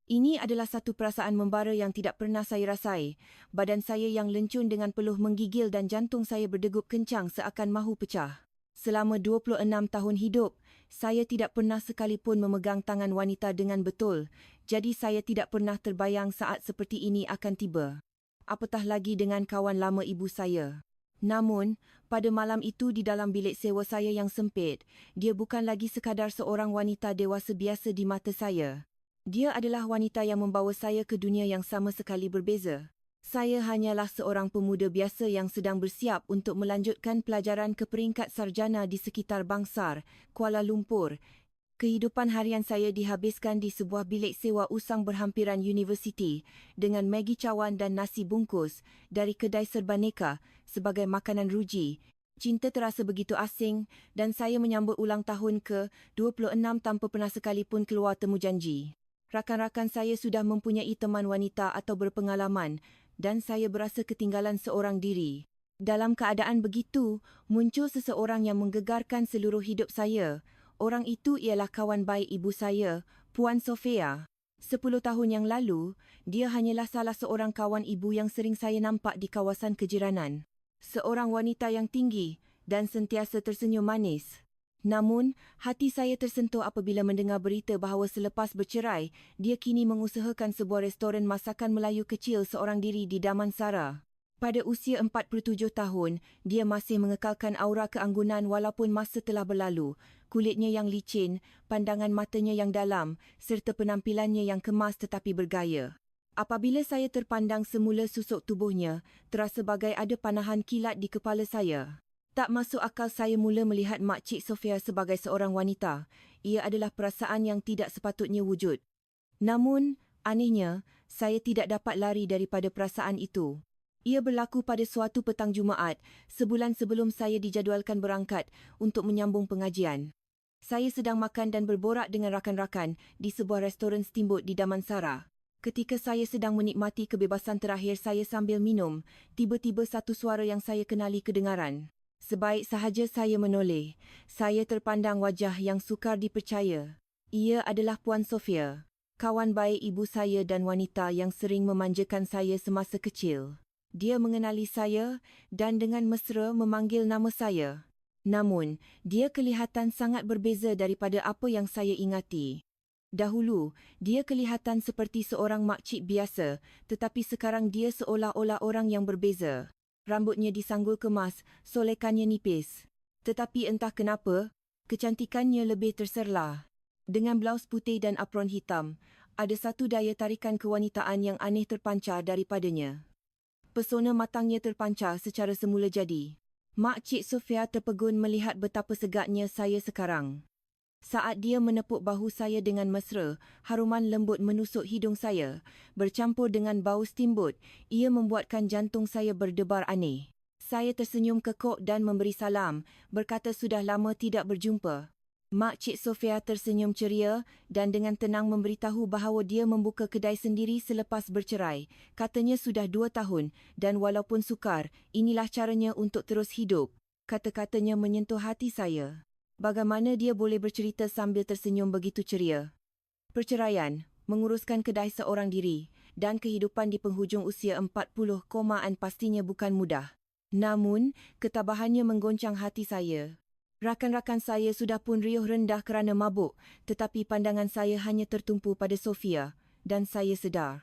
Ini adalah satu perasaan membara yang tidak pernah saya rasai. Badan saya yang lencun dengan peluh menggigil dan jantung saya berdegup kencang seakan mahu pecah. Selama 26 tahun hidup, saya tidak pernah sekalipun memegang tangan wanita dengan betul. Jadi saya tidak pernah terbayang saat seperti ini akan tiba. Apatah lagi dengan kawan lama ibu saya. Namun, pada malam itu di dalam bilik sewa saya yang sempit, dia bukan lagi sekadar seorang wanita dewasa biasa di mata saya. Dia adalah wanita yang membawa saya ke dunia yang sama sekali berbeza. Saya hanyalah seorang pemuda biasa yang sedang bersiap untuk melanjutkan pelajaran ke peringkat sarjana di sekitar Bangsar, Kuala Lumpur. Kehidupan harian saya dihabiskan di sebuah bilik sewa usang berhampiran universiti dengan Maggi cawan dan nasi bungkus dari kedai serbaneka sebagai makanan ruji. Cinta terasa begitu asing dan saya menyambut ulang tahun ke-26 tanpa pernah sekalipun keluar temu janji. Rakan-rakan saya sudah mempunyai teman wanita atau berpengalaman dan saya berasa ketinggalan seorang diri. Dalam keadaan begitu, muncul seseorang yang menggegarkan seluruh hidup saya. Orang itu ialah kawan baik ibu saya, Puan Sofia. 10 tahun yang lalu, dia hanyalah salah seorang kawan ibu yang sering saya nampak di kawasan kejiranan. Seorang wanita yang tinggi dan sentiasa tersenyum manis. Namun, hati saya tersentuh apabila mendengar berita bahawa selepas bercerai, dia kini mengusahakan sebuah restoran masakan Melayu kecil seorang diri di Damansara. Pada usia 47 tahun, dia masih mengekalkan aura keanggunan walaupun masa telah berlalu. Kulitnya yang licin, pandangan matanya yang dalam, serta penampilannya yang kemas tetapi bergaya. Apabila saya terpandang semula susuk tubuhnya, terasa bagai ada panahan kilat di kepala saya. Tak masuk akal saya mula melihat Makcik Sofia sebagai seorang wanita. Ia adalah perasaan yang tidak sepatutnya wujud. Namun, anehnya, saya tidak dapat lari daripada perasaan itu. Ia berlaku pada suatu petang Jumaat, sebulan sebelum saya dijadualkan berangkat untuk menyambung pengajian. Saya sedang makan dan berborak dengan rakan-rakan di sebuah restoran steamboat di Damansara. Ketika saya sedang menikmati kebebasan terakhir saya sambil minum, tiba-tiba satu suara yang saya kenali kedengaran. Sebaik sahaja saya menoleh, saya terpandang wajah yang sukar dipercaya. Ia adalah Puan Sofia, kawan baik ibu saya dan wanita yang sering memanjakan saya semasa kecil. Dia mengenali saya dan dengan mesra memanggil nama saya. Namun, dia kelihatan sangat berbeza daripada apa yang saya ingati. Dahulu, dia kelihatan seperti seorang makcik biasa, tetapi sekarang dia seolah-olah orang yang berbeza. Rambutnya disanggul kemas, solekannya nipis. Tetapi entah kenapa, kecantikannya lebih terserlah. Dengan blaus putih dan apron hitam, ada satu daya tarikan kewanitaan yang aneh terpancar daripadanya. Pesona matangnya terpancar secara semula jadi. Makcik Sofia terpegun melihat betapa segatnya saya sekarang. Saat dia menepuk bahu saya dengan mesra, haruman lembut menusuk hidung saya. Bercampur dengan bau steamboat, ia membuatkan jantung saya berdebar aneh. Saya tersenyum kekok dan memberi salam, berkata sudah lama tidak berjumpa. Makcik Sofia tersenyum ceria dan dengan tenang memberitahu bahawa dia membuka kedai sendiri selepas bercerai. Katanya sudah 2 tahun dan walaupun sukar, inilah caranya untuk terus hidup. Kata-katanya menyentuh hati saya. Bagaimana dia boleh bercerita sambil tersenyum begitu ceria? Perceraian, menguruskan kedai seorang diri, dan kehidupan di penghujung usia 40-an pastinya bukan mudah. Namun, ketabahannya menggoncang hati saya. Rakan-rakan saya sudah pun riuh rendah kerana mabuk, tetapi pandangan saya hanya tertumpu pada Sofia, dan saya sedar.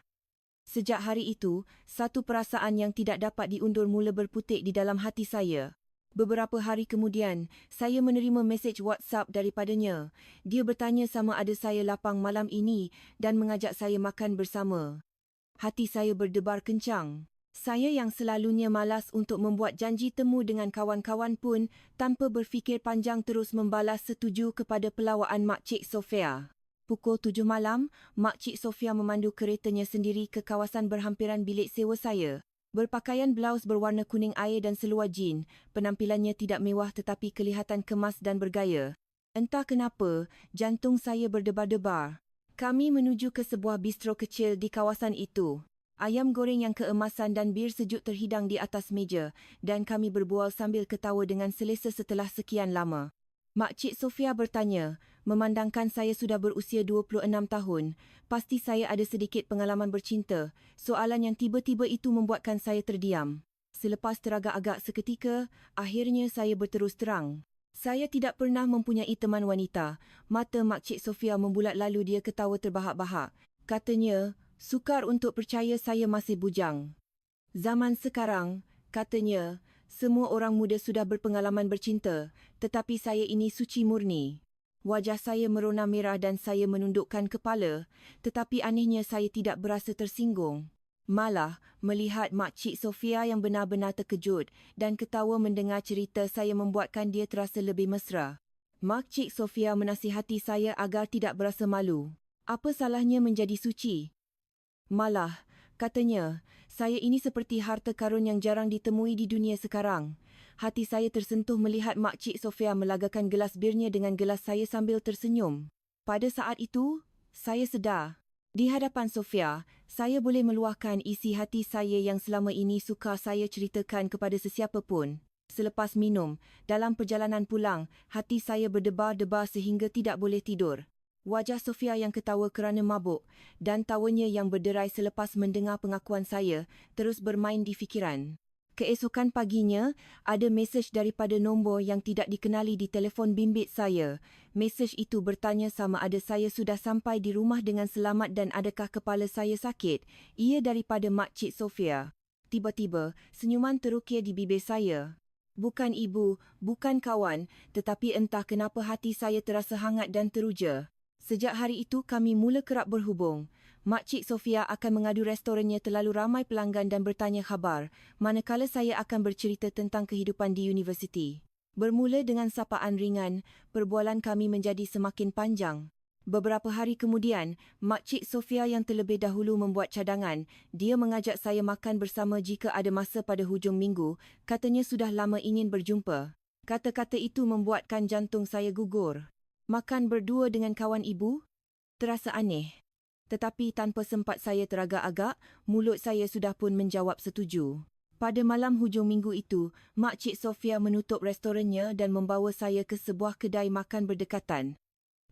Sejak hari itu, satu perasaan yang tidak dapat diundur mula berputik di dalam hati saya. Beberapa hari kemudian, saya menerima mesej WhatsApp daripadanya. Dia bertanya sama ada saya lapang malam ini dan mengajak saya makan bersama. Hati saya berdebar kencang. Saya yang selalunya malas untuk membuat janji temu dengan kawan-kawan pun tanpa berfikir panjang terus membalas setuju kepada pelawaan Makcik Sofia. Pukul 7 malam, Makcik Sofia memandu keretanya sendiri ke kawasan berhampiran bilik sewa saya. Berpakaian blaus berwarna kuning air dan seluar jin, penampilannya tidak mewah tetapi kelihatan kemas dan bergaya. Entah kenapa, jantung saya berdebar-debar. Kami menuju ke sebuah bistro kecil di kawasan itu. Ayam goreng yang keemasan dan bir sejuk terhidang di atas meja dan kami berbual sambil ketawa dengan selesa setelah sekian lama. Makcik Sofia bertanya, Memandangkan saya sudah berusia 26 tahun, pasti saya ada sedikit pengalaman bercinta. Soalan yang tiba-tiba itu membuatkan saya terdiam. Selepas teragak-agak seketika, akhirnya saya berterus terang. Saya tidak pernah mempunyai teman wanita. Mata Makcik Sofia membulat lalu dia ketawa terbahak-bahak. Katanya, sukar untuk percaya saya masih bujang. Zaman sekarang, katanya, semua orang muda sudah berpengalaman bercinta, tetapi saya ini suci murni. Wajah saya merona merah dan saya menundukkan kepala, tetapi anehnya saya tidak berasa tersinggung. Malah, melihat Makcik Sofia yang benar-benar terkejut dan ketawa mendengar cerita saya membuatkan dia terasa lebih mesra. Makcik Sofia menasihati saya agar tidak berasa malu. Apa salahnya menjadi suci? Malah, katanya, saya ini seperti harta karun yang jarang ditemui di dunia sekarang. Hati saya tersentuh melihat Makcik Sofia melagakan gelas birnya dengan gelas saya sambil tersenyum. Pada saat itu, saya sedar. Di hadapan Sofia, saya boleh meluahkan isi hati saya yang selama ini sukar saya ceritakan kepada sesiapa pun. Selepas minum, dalam perjalanan pulang, hati saya berdebar-debar sehingga tidak boleh tidur. Wajah Sofia yang ketawa kerana mabuk dan tawanya yang berderai selepas mendengar pengakuan saya terus bermain di fikiran. Keesokan paginya, ada mesej daripada nombor yang tidak dikenali di telefon bimbit saya. Mesej itu bertanya sama ada saya sudah sampai di rumah dengan selamat dan adakah kepala saya sakit. Ia daripada Makcik Sofia. Tiba-tiba, senyuman terukir di bibir saya. Bukan ibu, bukan kawan, tetapi entah kenapa hati saya terasa hangat dan teruja. Sejak hari itu kami mula kerap berhubung. Makcik Sofia akan mengadu restorannya terlalu ramai pelanggan dan bertanya khabar, manakala saya akan bercerita tentang kehidupan di universiti. Bermula dengan sapaan ringan, perbualan kami menjadi semakin panjang. Beberapa hari kemudian, Makcik Sofia yang terlebih dahulu membuat cadangan, dia mengajak saya makan bersama jika ada masa pada hujung minggu, katanya sudah lama ingin berjumpa. Kata-kata itu membuatkan jantung saya gugur. Makan berdua dengan kawan ibu? Terasa aneh. Tetapi tanpa sempat saya teragak-agak, mulut saya sudah pun menjawab setuju. Pada malam hujung minggu itu, Makcik Sofia menutup restorannya dan membawa saya ke sebuah kedai makan berdekatan.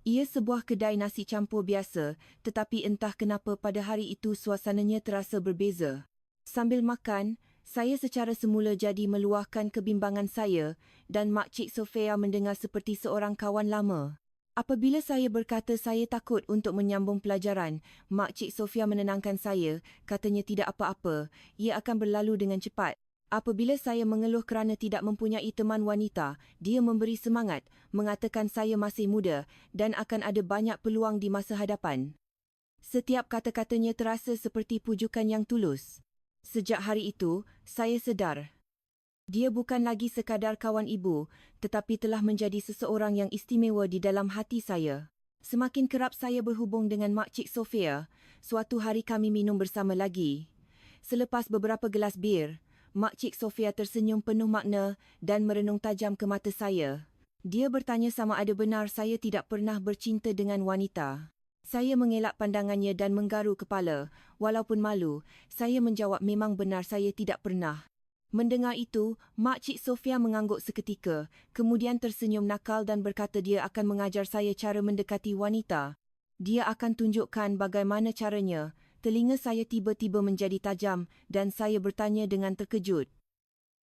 Ia sebuah kedai nasi campur biasa, tetapi entah kenapa pada hari itu suasananya terasa berbeza. Sambil makan, saya secara semula jadi meluahkan kebimbangan saya dan Makcik Sofia mendengar seperti seorang kawan lama. Apabila saya berkata saya takut untuk menyambung pelajaran, Makcik Sofia menenangkan saya, katanya tidak apa-apa, ia akan berlalu dengan cepat. Apabila saya mengeluh kerana tidak mempunyai teman wanita, dia memberi semangat, mengatakan saya masih muda dan akan ada banyak peluang di masa hadapan. Setiap kata-katanya terasa seperti pujukan yang tulus. Sejak hari itu, saya sedar. Dia bukan lagi sekadar kawan ibu, tetapi telah menjadi seseorang yang istimewa di dalam hati saya. Semakin kerap saya berhubung dengan Makcik Sofia, suatu hari kami minum bersama lagi. Selepas beberapa gelas bir, Makcik Sofia tersenyum penuh makna dan merenung tajam ke mata saya. Dia bertanya sama ada benar saya tidak pernah bercinta dengan wanita. Saya mengelak pandangannya dan menggaru kepala. Walaupun malu, saya menjawab memang benar saya tidak pernah. Mendengar itu, Makcik Sofia mengangguk seketika, kemudian tersenyum nakal dan berkata dia akan mengajar saya cara mendekati wanita. Dia akan tunjukkan bagaimana caranya. Telinga saya tiba-tiba menjadi tajam dan saya bertanya dengan terkejut.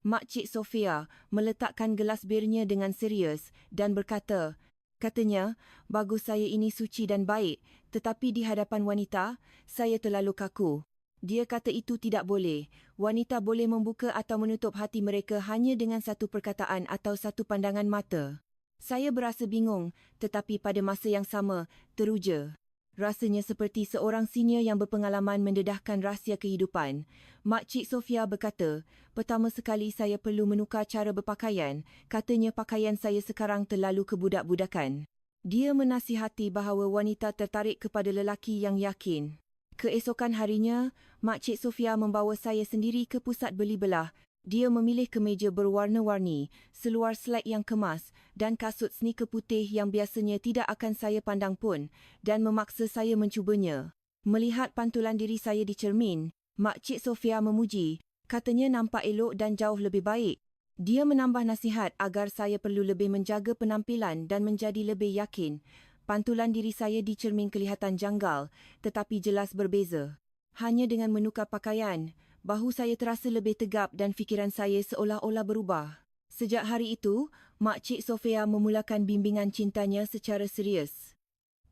Makcik Sofia meletakkan gelas birnya dengan serius dan berkata, katanya, bagus saya ini suci dan baik, tetapi di hadapan wanita, saya terlalu kaku. Dia kata itu tidak boleh. Wanita boleh membuka atau menutup hati mereka hanya dengan satu perkataan atau satu pandangan mata. Saya berasa bingung, tetapi pada masa yang sama, teruja. Rasanya seperti seorang senior yang berpengalaman mendedahkan rahsia kehidupan. Makcik Sofia berkata, pertama sekali saya perlu menukar cara berpakaian. Katanya pakaian saya sekarang terlalu kebudak-budakan. Dia menasihati bahawa wanita tertarik kepada lelaki yang yakin. Keesokan harinya, Makcik Sofia membawa saya sendiri ke pusat beli belah. Dia memilih kemeja berwarna-warni, seluar slack yang kemas dan kasut sneaker putih yang biasanya tidak akan saya pandang pun dan memaksa saya mencubanya. Melihat pantulan diri saya di cermin, Makcik Sofia memuji, katanya nampak elok dan jauh lebih baik. Dia menambah nasihat agar saya perlu lebih menjaga penampilan dan menjadi lebih yakin. Pantulan diri saya di cermin kelihatan janggal, tetapi jelas berbeza. Hanya dengan menukar pakaian, bahu saya terasa lebih tegap dan fikiran saya seolah-olah berubah. Sejak hari itu, Makcik Sofia memulakan bimbingan cintanya secara serius.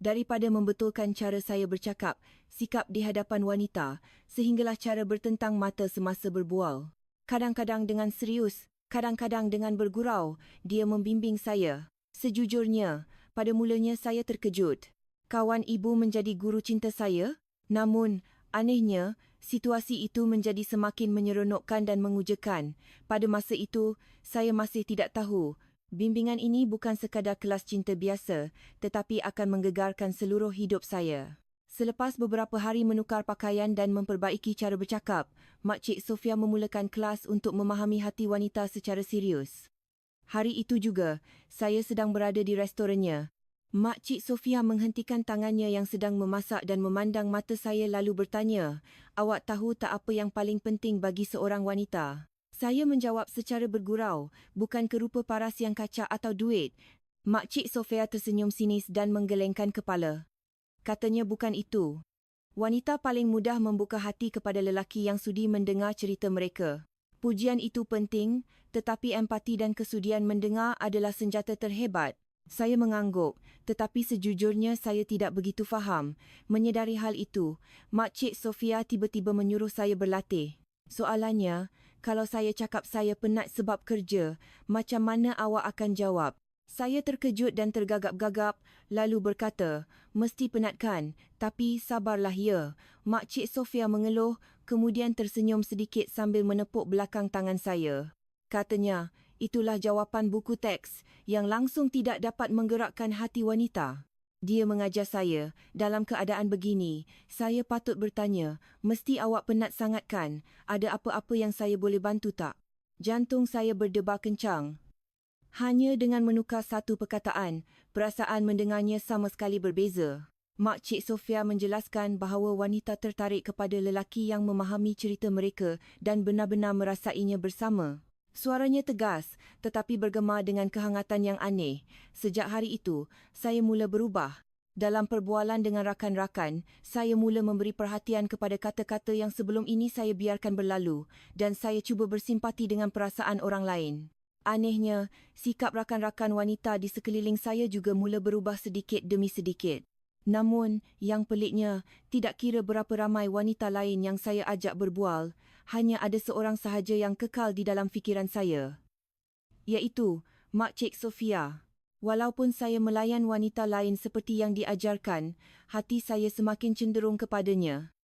Daripada membetulkan cara saya bercakap, sikap di hadapan wanita, sehinggalah cara bertentang mata semasa berbual. Kadang-kadang dengan serius, kadang-kadang dengan bergurau, dia membimbing saya. Sejujurnya, pada mulanya saya terkejut. Kawan ibu menjadi guru cinta saya? Namun, anehnya, situasi itu menjadi semakin menyeronokkan dan mengujakan. Pada masa itu, saya masih tidak tahu. Bimbingan ini bukan sekadar kelas cinta biasa, tetapi akan menggegarkan seluruh hidup saya. Selepas beberapa hari menukar pakaian dan memperbaiki cara bercakap, Makcik Sofia memulakan kelas untuk memahami hati wanita secara serius. Hari itu juga, saya sedang berada di restorannya. Makcik Sofia menghentikan tangannya yang sedang memasak dan memandang mata saya lalu bertanya, "Awak tahu tak apa yang paling penting bagi seorang wanita?" Saya menjawab secara bergurau, "Bukan kerupa paras yang kacak atau duit." Makcik Sofia tersenyum sinis dan menggelengkan kepala. Katanya bukan itu. Wanita paling mudah membuka hati kepada lelaki yang sudi mendengar cerita mereka. Pujian itu penting, tetapi empati dan kesudian mendengar adalah senjata terhebat. Saya mengangguk, tetapi sejujurnya saya tidak begitu faham. Menyedari hal itu, Makcik Sofia tiba-tiba menyuruh saya berlatih. Soalannya, kalau saya cakap saya penat sebab kerja, macam mana awak akan jawab? Saya terkejut dan tergagap-gagap, lalu berkata, "Mesti penat kan? Tapi sabarlah ya." Makcik Sofia mengeluh, kemudian tersenyum sedikit sambil menepuk belakang tangan saya. Katanya, itulah jawapan buku teks yang langsung tidak dapat menggerakkan hati wanita. Dia mengajar saya, dalam keadaan begini, saya patut bertanya, "Mesti awak penat sangat kan? Ada apa-apa yang saya boleh bantu tak?" Jantung saya berdebar kencang. Hanya dengan menukar satu perkataan, perasaan mendengarnya sama sekali berbeza. Makcik Sofia menjelaskan bahawa wanita tertarik kepada lelaki yang memahami cerita mereka dan benar-benar merasainya bersama. Suaranya tegas, tetapi bergema dengan kehangatan yang aneh. Sejak hari itu, saya mula berubah. Dalam perbualan dengan rakan-rakan, saya mula memberi perhatian kepada kata-kata yang sebelum ini saya biarkan berlalu dan saya cuba bersimpati dengan perasaan orang lain. Anehnya, sikap rakan-rakan wanita di sekeliling saya juga mula berubah sedikit demi sedikit. Namun, yang peliknya, tidak kira berapa ramai wanita lain yang saya ajak berbual, hanya ada seorang sahaja yang kekal di dalam fikiran saya. Iaitu, Makcik Sofia. Walaupun saya melayan wanita lain seperti yang diajarkan, hati saya semakin cenderung kepadanya.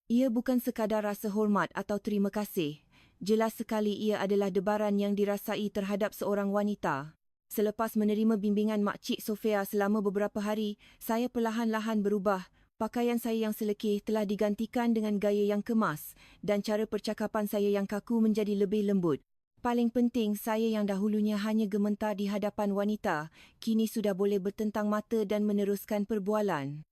Ia bukan sekadar rasa hormat atau terima kasih. Jelas sekali ia adalah debaran yang dirasai terhadap seorang wanita. Selepas menerima bimbingan Makcik Sofia selama beberapa hari, saya perlahan-lahan berubah. Pakaian saya yang selekeh telah digantikan dengan gaya yang kemas dan cara percakapan saya yang kaku menjadi lebih lembut. Paling penting, saya yang dahulunya hanya gementar di hadapan wanita, kini sudah boleh bertentang mata dan meneruskan perbualan.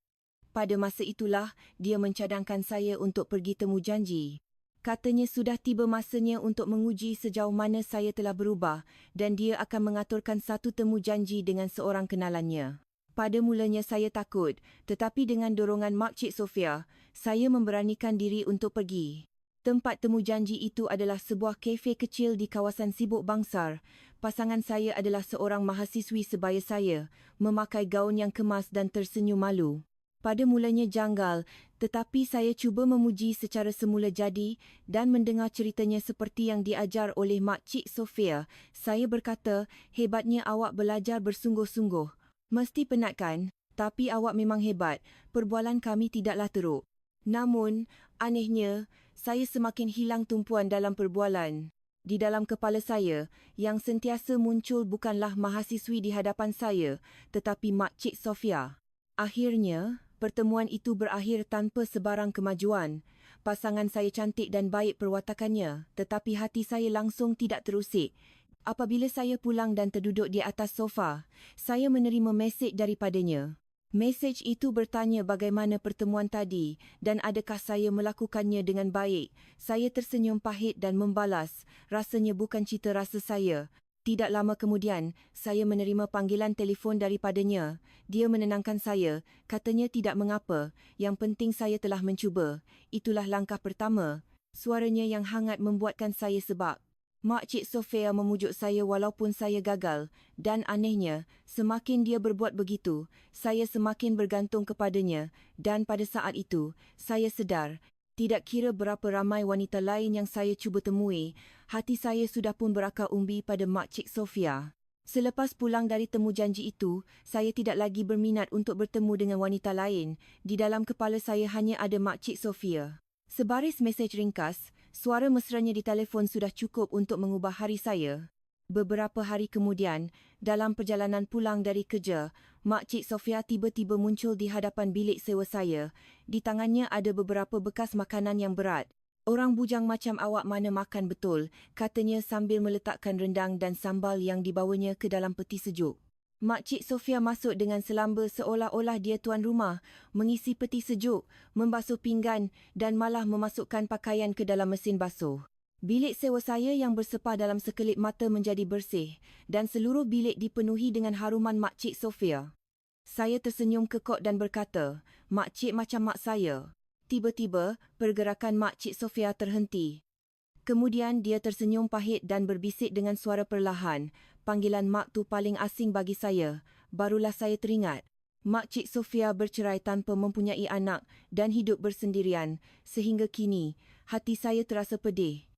Pada masa itulah, dia mencadangkan saya untuk pergi temu janji. Katanya sudah tiba masanya untuk menguji sejauh mana saya telah berubah dan dia akan mengaturkan satu temu janji dengan seorang kenalannya. Pada mulanya saya takut, tetapi dengan dorongan Makcik Sofia, saya memberanikan diri untuk pergi. Tempat temu janji itu adalah sebuah kafe kecil di kawasan sibuk Bangsar. Pasangan saya adalah seorang mahasiswi sebaya saya, memakai gaun yang kemas dan tersenyum malu. Pada mulanya janggal, tetapi saya cuba memuji secara semula jadi dan mendengar ceritanya seperti yang diajar oleh Makcik Sofia. Saya berkata, "Hebatnya awak belajar bersungguh-sungguh. Mesti penat kan? Tapi awak memang hebat. Perbualan kami tidaklah teruk." Namun, anehnya, saya semakin hilang tumpuan dalam perbualan. Di dalam kepala saya, yang sentiasa muncul bukanlah mahasiswi di hadapan saya, tetapi Makcik Sofia. Akhirnya, pertemuan itu berakhir tanpa sebarang kemajuan. Pasangan saya cantik dan baik perwatakannya, tetapi hati saya langsung tidak terusik. Apabila saya pulang dan terduduk di atas sofa, saya menerima mesej daripadanya. Mesej itu bertanya bagaimana pertemuan tadi dan adakah saya melakukannya dengan baik. Saya tersenyum pahit dan membalas, rasanya bukan cita rasa saya. Tidak lama kemudian, saya menerima panggilan telefon daripadanya. Dia menenangkan saya, katanya tidak mengapa, yang penting saya telah mencuba. Itulah langkah pertama. Suaranya yang hangat membuatkan saya sebab. Makcik Sofia memujuk saya walaupun saya gagal, dan anehnya, semakin dia berbuat begitu, saya semakin bergantung kepadanya, dan pada saat itu, saya sedar, tidak kira berapa ramai wanita lain yang saya cuba temui, hati saya sudah pun berakar umbi pada Makcik Sofia. Selepas pulang dari temu janji itu, saya tidak lagi berminat untuk bertemu dengan wanita lain. Di dalam kepala saya hanya ada Makcik Sofia. Sebaris mesej ringkas, suara mesranya di telefon sudah cukup untuk mengubah hari saya. Beberapa hari kemudian, dalam perjalanan pulang dari kerja, Makcik Sofia tiba-tiba muncul di hadapan bilik sewa saya. Di tangannya ada beberapa bekas makanan yang berat. "Orang bujang macam awak mana makan betul," katanya sambil meletakkan rendang dan sambal yang dibawanya ke dalam peti sejuk. Makcik Sofia masuk dengan selamba seolah-olah dia tuan rumah, mengisi peti sejuk, membasuh pinggan dan malah memasukkan pakaian ke dalam mesin basuh. Bilik sewa saya yang bersepah dalam sekelip mata menjadi bersih dan seluruh bilik dipenuhi dengan haruman Makcik Sofia. Saya tersenyum kekok dan berkata, "Makcik macam mak saya." Tiba-tiba, pergerakan Makcik Sofia terhenti. Kemudian dia tersenyum pahit dan berbisik dengan suara perlahan, "Panggilan mak tu paling asing bagi saya." Barulah saya teringat. Makcik Sofia bercerai tanpa mempunyai anak dan hidup bersendirian. Sehingga kini, hati saya terasa pedih.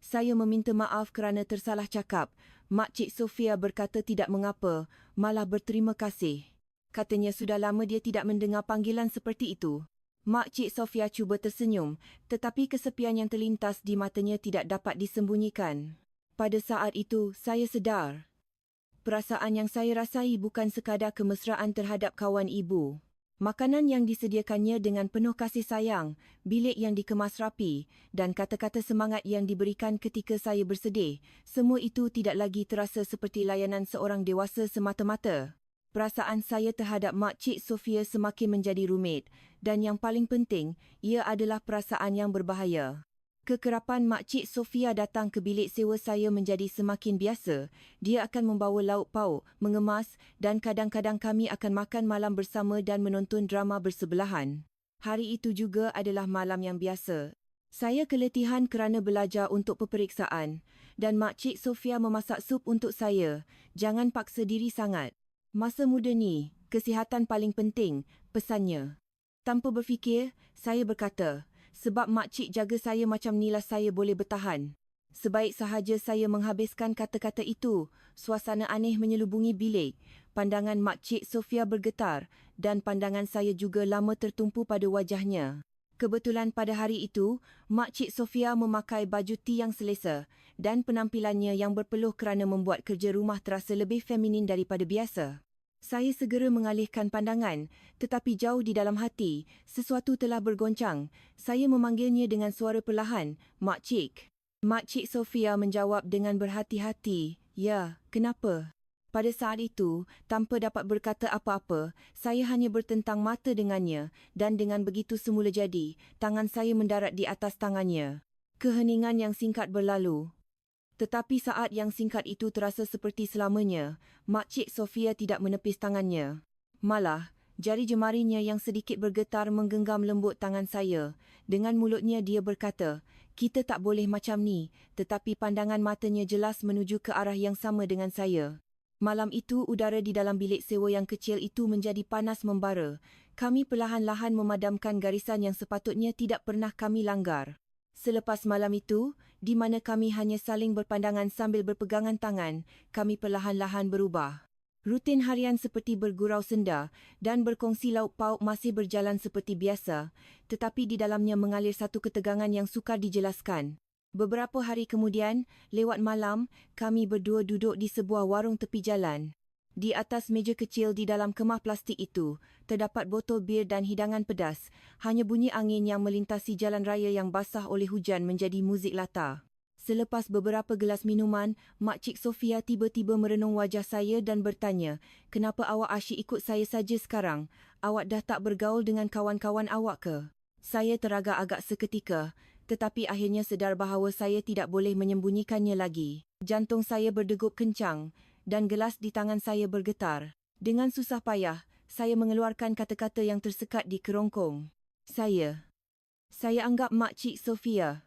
Saya meminta maaf kerana tersalah cakap. Makcik Sofia berkata tidak mengapa, malah berterima kasih. Katanya sudah lama dia tidak mendengar panggilan seperti itu. Makcik Sofia cuba tersenyum, tetapi kesepian yang terlintas di matanya tidak dapat disembunyikan. Pada saat itu, saya sedar. Perasaan yang saya rasai bukan sekadar kemesraan terhadap kawan ibu. Makanan yang disediakannya dengan penuh kasih sayang, bilik yang dikemas rapi, dan kata-kata semangat yang diberikan ketika saya bersedih, semua itu tidak lagi terasa seperti layanan seorang dewasa semata-mata. Perasaan saya terhadap Makcik Sofia semakin menjadi rumit dan yang paling penting, ia adalah perasaan yang berbahaya. Kekerapan Makcik Sofia datang ke bilik sewa saya menjadi semakin biasa. Dia akan membawa lauk pauk, mengemas dan kadang-kadang kami akan makan malam bersama dan menonton drama bersebelahan. Hari itu juga adalah malam yang biasa. Saya keletihan kerana belajar untuk peperiksaan dan Makcik Sofia memasak sup untuk saya. "Jangan paksa diri sangat. Masa muda ni, kesihatan paling penting," pesannya. Tanpa berfikir, saya berkata, "Sebab makcik jaga saya macam nilah saya boleh bertahan." Sebaik sahaja saya menghabiskan kata-kata itu, suasana aneh menyelubungi bilik. Pandangan Makcik Sofia bergetar dan pandangan saya juga lama tertumpu pada wajahnya. Kebetulan pada hari itu, Makcik Sofia memakai baju ti yang selesa dan penampilannya yang berpeluh kerana membuat kerja rumah terasa lebih feminin daripada biasa. Saya segera mengalihkan pandangan, tetapi jauh di dalam hati, sesuatu telah bergoncang. Saya memanggilnya dengan suara perlahan, "Makcik." Makcik Sofia menjawab dengan berhati-hati, "Ya, kenapa?" Pada saat itu, tanpa dapat berkata apa-apa, saya hanya bertentang mata dengannya dan dengan begitu semula jadi, tangan saya mendarat di atas tangannya. Keheningan yang singkat berlalu. Tetapi saat yang singkat itu terasa seperti selamanya, Makcik Sofia tidak menepis tangannya. Malah, jari jemarinya yang sedikit bergetar menggenggam lembut tangan saya. Dengan mulutnya dia berkata, "Kita tak boleh macam ni," tetapi pandangan matanya jelas menuju ke arah yang sama dengan saya. Malam itu udara di dalam bilik sewa yang kecil itu menjadi panas membara. Kami perlahan-lahan memadamkan garisan yang sepatutnya tidak pernah kami langgar. Selepas malam itu, di mana kami hanya saling berpandangan sambil berpegangan tangan, kami perlahan-lahan berubah. Rutin harian seperti bergurau senda dan berkongsi lauk pauk masih berjalan seperti biasa, tetapi di dalamnya mengalir satu ketegangan yang sukar dijelaskan. Beberapa hari kemudian, lewat malam, kami berdua duduk di sebuah warung tepi jalan. Di atas meja kecil di dalam kemah plastik itu, terdapat botol bir dan hidangan pedas. Hanya bunyi angin yang melintasi jalan raya yang basah oleh hujan menjadi muzik latar. Selepas beberapa gelas minuman, Makcik Sofia tiba-tiba merenung wajah saya dan bertanya, "Kenapa awak asyik ikut saya saja sekarang? Awak dah tak bergaul dengan kawan-kawan awak ke?" Saya teragak agak seketika, tetapi akhirnya sedar bahawa saya tidak boleh menyembunyikannya lagi. Jantung saya berdegup kencang dan gelas di tangan saya bergetar. Dengan susah payah, saya mengeluarkan kata-kata yang tersekat di kerongkong. Saya anggap Makcik Sofia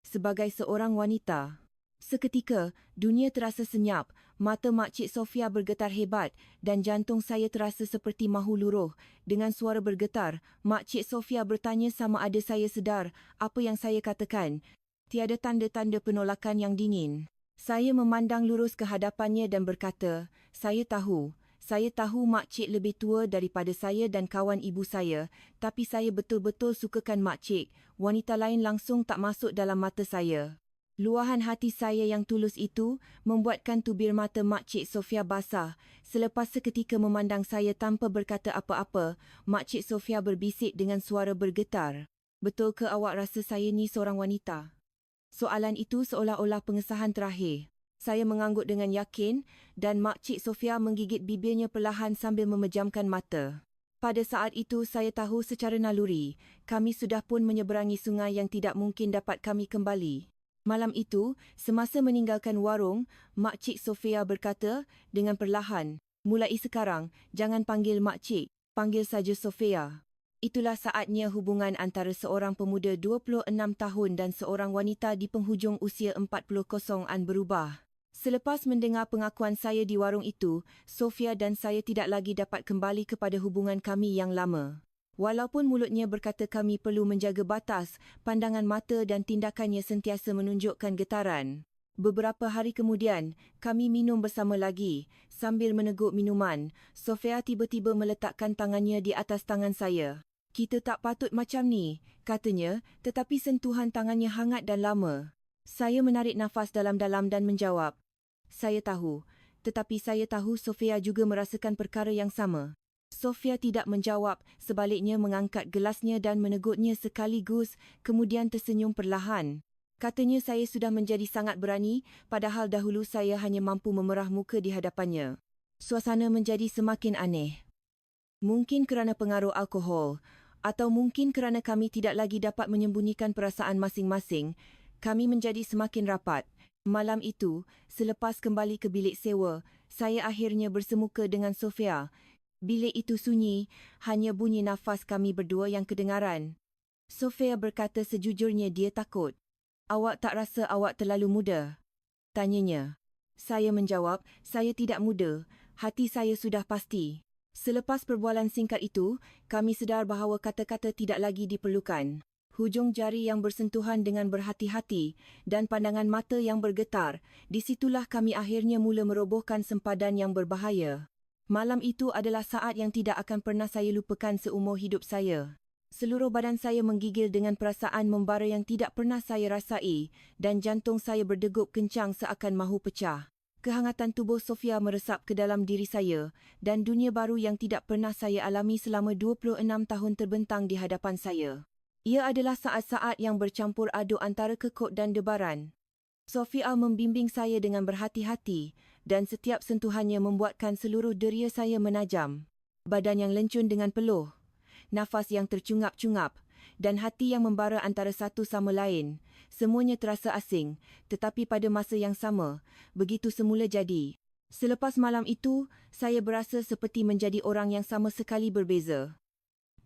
sebagai seorang wanita. Seketika, dunia terasa senyap, mata Makcik Sofia bergetar hebat dan jantung saya terasa seperti mahu luruh. Dengan suara bergetar, Makcik Sofia bertanya sama ada saya sedar apa yang saya katakan. Tiada tanda-tanda penolakan yang dingin. Saya memandang lurus ke hadapannya dan berkata, saya tahu makcik lebih tua daripada saya dan kawan ibu saya, tapi saya betul-betul sukakan makcik. Wanita lain langsung tak masuk dalam mata saya. Luahan hati saya yang tulus itu membuatkan tubir mata Makcik Sofia basah. Selepas seketika memandang saya tanpa berkata apa-apa, Makcik Sofia berbisik dengan suara bergetar. Betul ke awak rasa saya ni seorang wanita? Soalan itu seolah-olah pengesahan terakhir. Saya mengangguk dengan yakin dan Makcik Sofia menggigit bibirnya perlahan sambil memejamkan mata. Pada saat itu saya tahu secara naluri, kami sudah pun menyeberangi sungai yang tidak mungkin dapat kami kembali. Malam itu, semasa meninggalkan warung, Makcik Sofia berkata dengan perlahan, mulai sekarang, jangan panggil Makcik, panggil saja Sofia. Itulah saatnya hubungan antara seorang pemuda 26 tahun dan seorang wanita di penghujung usia 40-an berubah. Selepas mendengar pengakuan saya di warung itu, Sofia dan saya tidak lagi dapat kembali kepada hubungan kami yang lama. Walaupun mulutnya berkata kami perlu menjaga batas, pandangan mata dan tindakannya sentiasa menunjukkan getaran. Beberapa hari kemudian, kami minum bersama lagi. Sambil meneguk minuman, Sofia tiba-tiba meletakkan tangannya di atas tangan saya. Kita tak patut macam ni, katanya, tetapi sentuhan tangannya hangat dan lama. Saya menarik nafas dalam-dalam dan menjawab, saya tahu, tetapi saya tahu Sofia juga merasakan perkara yang sama. Sofia tidak menjawab, sebaliknya mengangkat gelasnya dan meneguknya sekaligus, kemudian tersenyum perlahan. Katanya saya sudah menjadi sangat berani, padahal dahulu saya hanya mampu memerah muka di hadapannya. Suasana menjadi semakin aneh. Mungkin kerana pengaruh alkohol, atau mungkin kerana kami tidak lagi dapat menyembunyikan perasaan masing-masing, kami menjadi semakin rapat. Malam itu, selepas kembali ke bilik sewa, saya akhirnya bersemuka dengan Sofia. Bilik itu sunyi, hanya bunyi nafas kami berdua yang kedengaran. Sofia berkata sejujurnya dia takut. Awak tak rasa awak terlalu muda? Tanyanya. Saya menjawab, saya tidak muda, hati saya sudah pasti. Selepas perbualan singkat itu, kami sedar bahawa kata-kata tidak lagi diperlukan. Hujung jari yang bersentuhan dengan berhati-hati dan pandangan mata yang bergetar, di situlah kami akhirnya mula merobohkan sempadan yang berbahaya. Malam itu adalah saat yang tidak akan pernah saya lupakan seumur hidup saya. Seluruh badan saya menggigil dengan perasaan membara yang tidak pernah saya rasai dan jantung saya berdegup kencang seakan mahu pecah. Kehangatan tubuh Sofia meresap ke dalam diri saya dan dunia baru yang tidak pernah saya alami selama 26 tahun terbentang di hadapan saya. Ia adalah saat-saat yang bercampur aduk antara kekok dan debaran. Sofia membimbing saya dengan berhati-hati dan setiap sentuhannya membuatkan seluruh deria saya menajam. Badan yang lencun dengan peluh, nafas yang tercungap-cungap dan hati yang membara antara satu sama lain. Semuanya terasa asing, tetapi pada masa yang sama, begitu semula jadi. Selepas malam itu, saya berasa seperti menjadi orang yang sama sekali berbeza.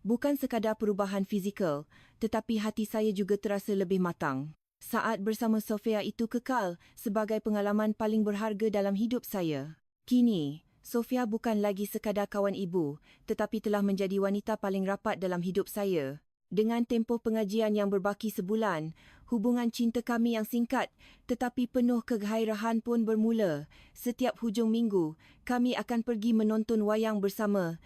Bukan sekadar perubahan fizikal, tetapi hati saya juga terasa lebih matang. Saat bersama Sofia itu kekal sebagai pengalaman paling berharga dalam hidup saya. Kini, Sofia bukan lagi sekadar kawan ibu, tetapi telah menjadi wanita paling rapat dalam hidup saya. Dengan tempoh pengajian yang berbaki sebulan, hubungan cinta kami yang singkat tetapi penuh kegairahan pun bermula. Setiap hujung minggu, kami akan pergi menonton wayang bersama.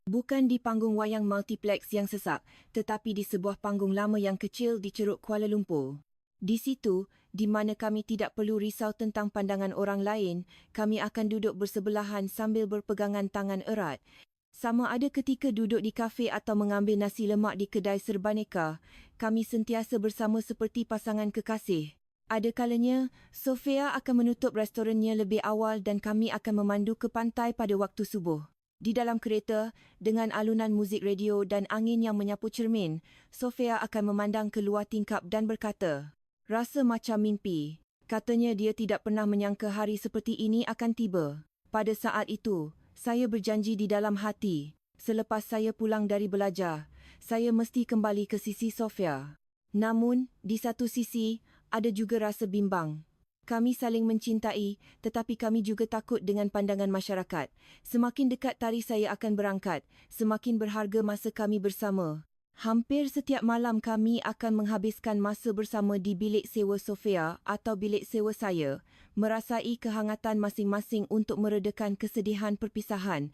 Bukan di panggung wayang multiplex yang sesak, tetapi di sebuah panggung lama yang kecil di Ceruk Kuala Lumpur. Di situ, di mana kami tidak perlu risau tentang pandangan orang lain, kami akan duduk bersebelahan sambil berpegangan tangan erat. Sama ada ketika duduk di kafe atau mengambil nasi lemak di kedai serbaneka, kami sentiasa bersama seperti pasangan kekasih. Ada kalanya, Sofia akan menutup restorannya lebih awal dan kami akan memandu ke pantai pada waktu subuh. Di dalam kereta, dengan alunan muzik radio dan angin yang menyapu cermin, Sofia akan memandang keluar tingkap dan berkata, "Rasa macam mimpi." Katanya dia tidak pernah menyangka hari seperti ini akan tiba. Pada saat itu, saya berjanji di dalam hati, selepas saya pulang dari belajar, saya mesti kembali ke sisi Sofia. Namun, di satu sisi, ada juga rasa bimbang. Kami saling mencintai, tetapi kami juga takut dengan pandangan masyarakat. Semakin dekat tarikh saya akan berangkat, semakin berharga masa kami bersama. Hampir setiap malam kami akan menghabiskan masa bersama di bilik sewa Sofia atau bilik sewa saya, merasai kehangatan masing-masing untuk meredakan kesedihan perpisahan.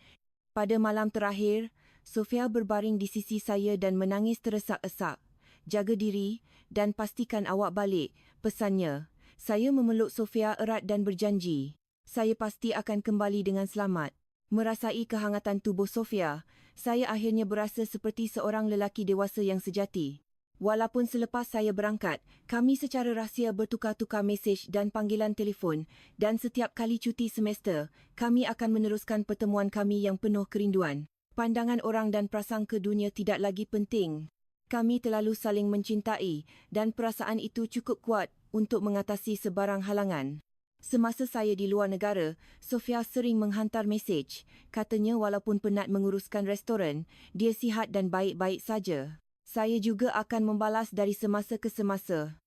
Pada malam terakhir, Sofia berbaring di sisi saya dan menangis teresak-esak. Jaga diri dan pastikan awak balik, pesannya. Saya memeluk Sofia erat dan berjanji, saya pasti akan kembali dengan selamat. Merasai kehangatan tubuh Sofia, saya akhirnya berasa seperti seorang lelaki dewasa yang sejati. Walaupun selepas saya berangkat, kami secara rahsia bertukar-tukar mesej dan panggilan telefon, dan setiap kali cuti semester, kami akan meneruskan pertemuan kami yang penuh kerinduan. Pandangan orang dan prasangka dunia tidak lagi penting. Kami terlalu saling mencintai dan perasaan itu cukup kuat untuk mengatasi sebarang halangan. Semasa saya di luar negara, Sofia sering menghantar mesej. Katanya walaupun penat menguruskan restoran, dia sihat dan baik-baik saja. Saya juga akan membalas dari semasa ke semasa.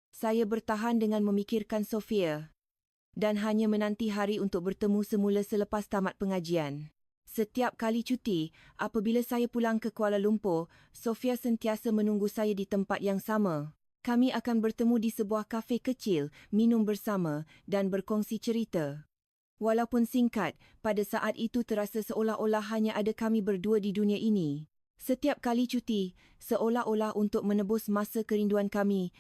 Saya bertahan dengan memikirkan Sofia dan hanya menanti hari untuk bertemu semula selepas tamat pengajian. Setiap kali cuti, apabila saya pulang ke Kuala Lumpur, Sofia sentiasa menunggu saya di tempat yang sama. Kami akan bertemu di sebuah kafe kecil, minum bersama dan berkongsi cerita. Walaupun singkat, pada saat itu terasa seolah-olah hanya ada kami berdua di dunia ini. Setiap kali cuti, seolah-olah untuk menebus masa kerinduan kami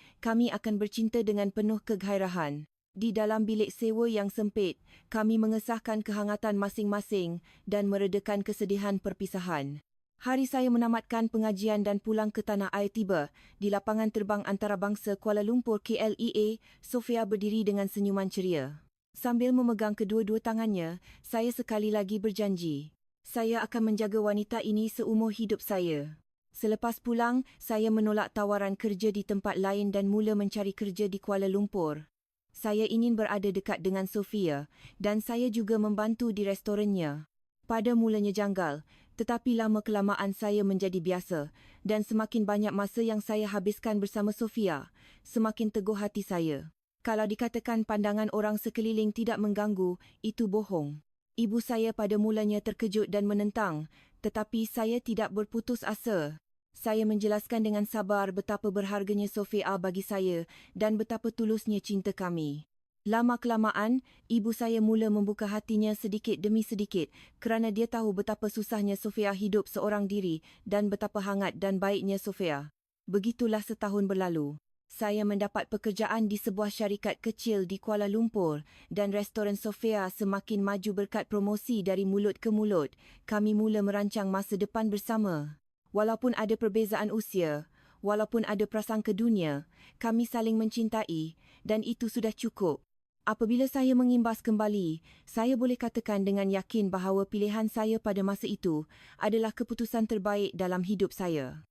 akan bercinta dengan penuh kegairahan. Di dalam bilik sewa yang sempit, kami mengesahkan kehangatan masing-masing dan meredakan kesedihan perpisahan. Hari saya menamatkan pengajian dan pulang ke tanah air tiba, di lapangan terbang antarabangsa Kuala Lumpur KLEA, Sofia berdiri dengan senyuman ceria. Sambil memegang kedua-dua tangannya, saya sekali lagi berjanji. Saya akan menjaga wanita ini seumur hidup saya. Selepas pulang, saya menolak tawaran kerja di tempat lain dan mula mencari kerja di Kuala Lumpur. Saya ingin berada dekat dengan Sofia dan saya juga membantu di restorannya. Pada mulanya janggal, tetapi lama-kelamaan saya menjadi biasa dan semakin banyak masa yang saya habiskan bersama Sofia, semakin teguh hati saya. Kalau dikatakan pandangan orang sekeliling tidak mengganggu, itu bohong. Ibu saya pada mulanya terkejut dan menentang, tetapi saya tidak berputus asa. Saya menjelaskan dengan sabar betapa berharganya Sofia bagi saya dan betapa tulusnya cinta kami. Lama-kelamaan, ibu saya mula membuka hatinya sedikit demi sedikit kerana dia tahu betapa susahnya Sofia hidup seorang diri dan betapa hangat dan baiknya Sofia. Begitulah setahun berlalu. Saya mendapat pekerjaan di sebuah syarikat kecil di Kuala Lumpur dan restoran Sofia semakin maju berkat promosi dari mulut ke mulut. Kami mula merancang masa depan bersama. Walaupun ada perbezaan usia, walaupun ada prasangka dunia, kami saling mencintai dan itu sudah cukup. Apabila saya mengimbas kembali, saya boleh katakan dengan yakin bahawa pilihan saya pada masa itu adalah keputusan terbaik dalam hidup saya.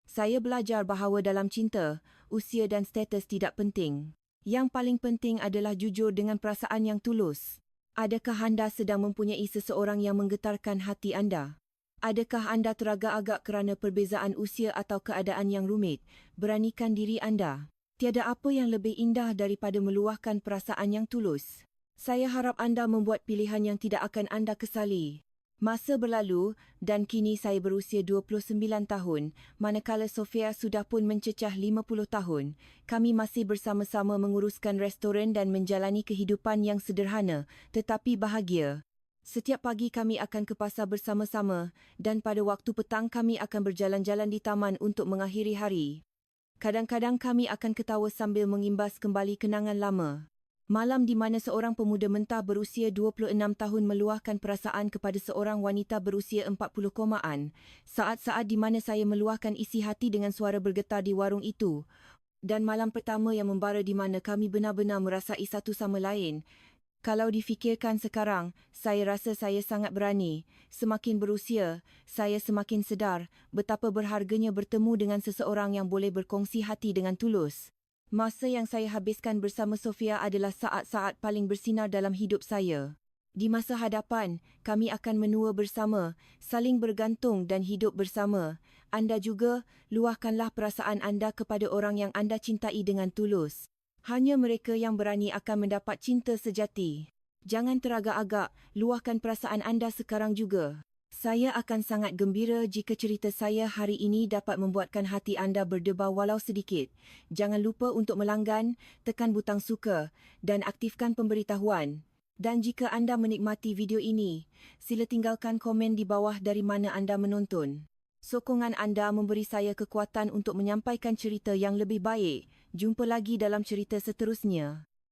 Saya belajar bahawa dalam cinta, usia dan status tidak penting. Yang paling penting adalah jujur dengan perasaan yang tulus. Adakah anda sedang mempunyai seseorang yang menggetarkan hati anda? Adakah anda teragak-agak kerana perbezaan usia atau keadaan yang rumit? Beranikan diri anda. Tiada apa yang lebih indah daripada meluahkan perasaan yang tulus. Saya harap anda membuat pilihan yang tidak akan anda kesali. Masa berlalu dan kini saya berusia 29 tahun, manakala Sofia sudah pun mencecah 50 tahun. Kami masih bersama-sama menguruskan restoran dan menjalani kehidupan yang sederhana tetapi bahagia. Setiap pagi kami akan ke pasar bersama-sama dan pada waktu petang kami akan berjalan-jalan di taman untuk mengakhiri hari. Kadang-kadang kami akan ketawa sambil mengimbas kembali kenangan lama. Malam di mana seorang pemuda mentah berusia 26 tahun meluahkan perasaan kepada seorang wanita berusia 40 komaan. Saat-saat di mana saya meluahkan isi hati dengan suara bergetar di warung itu. Dan malam pertama yang membara di mana kami benar-benar merasai satu sama lain. Kalau difikirkan sekarang, saya rasa saya sangat berani. Semakin berusia, saya semakin sedar betapa berharganya bertemu dengan seseorang yang boleh berkongsi hati dengan tulus. Masa yang saya habiskan bersama Sofia adalah saat-saat paling bersinar dalam hidup saya. Di masa hadapan, kami akan menua bersama, saling bergantung dan hidup bersama. Anda juga, luahkanlah perasaan anda kepada orang yang anda cintai dengan tulus. Hanya mereka yang berani akan mendapat cinta sejati. Jangan teragak-agak, luahkan perasaan anda sekarang juga. Saya akan sangat gembira jika cerita saya hari ini dapat membuatkan hati anda berdebar walau sedikit. Jangan lupa untuk melanggan, tekan butang suka dan aktifkan pemberitahuan. Dan jika anda menikmati video ini, sila tinggalkan komen di bawah dari mana anda menonton. Sokongan anda memberi saya kekuatan untuk menyampaikan cerita yang lebih baik. Jumpa lagi dalam cerita seterusnya.